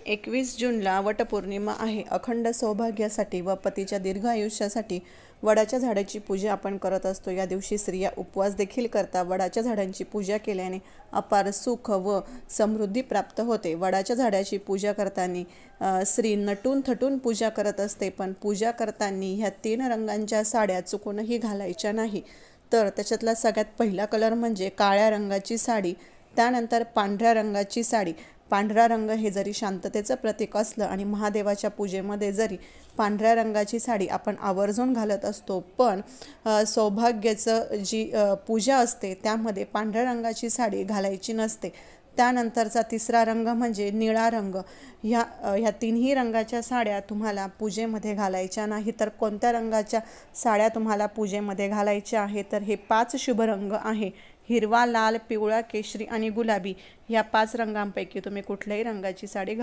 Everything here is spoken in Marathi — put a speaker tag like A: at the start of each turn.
A: 21 जूनला वटपौर्णिमा आहे. अखंड सौभाग्यासाठी व पतीच्या दीर्घ आयुष्यासाठी वडाच्या झाडाची पूजा आपण करत असतो. या दिवशी स्त्रिया उपवास देखील करतात. वडाच्या झाडांची पूजा केल्याने अपार सुख व समृद्धी प्राप्त होते. वडाच्या झाडाची पूजा करताना स्त्री नटून थटून पूजा करत असते, पण पूजा करताना ह्या 3 रंगांच्या साड्या चुकूनही घालायच्या नाही. तर त्याच्यातला सगळ्यात पहिला कलर म्हणजे काळ्या रंगाची साडी, त्यानंतर पांढऱ्या रंगाची साडी. पांढरा रंग हे जरी शांततेचं प्रतीक असलं आणि महादेवाच्या पूजेमध्ये जरी पांढऱ्या रंगाची साडी आपण आवर्जून घालत असतो, पण सौभाग्याचं जी पूजा असते त्यामध्ये पांढऱ्या रंगाची साडी घालायची नसते. त्यानंतरचा तिसरा रंग म्हणजे निळा रंग. ह्या तिन्ही रंगाच्या साड्या तुम्हाला पूजेमध्ये घालायच्या नाही. तर कोणत्या रंगाच्या साड्या तुम्हाला पूजेमध्ये घालायच्या आहे, तर हे 5 शुभ रंग आहे. हिरवा, लाल, पिवळा, केशरी आणि गुलाबी. या 5 रंगांपैकी तुम्ही कुठल्याही रंगाची साडी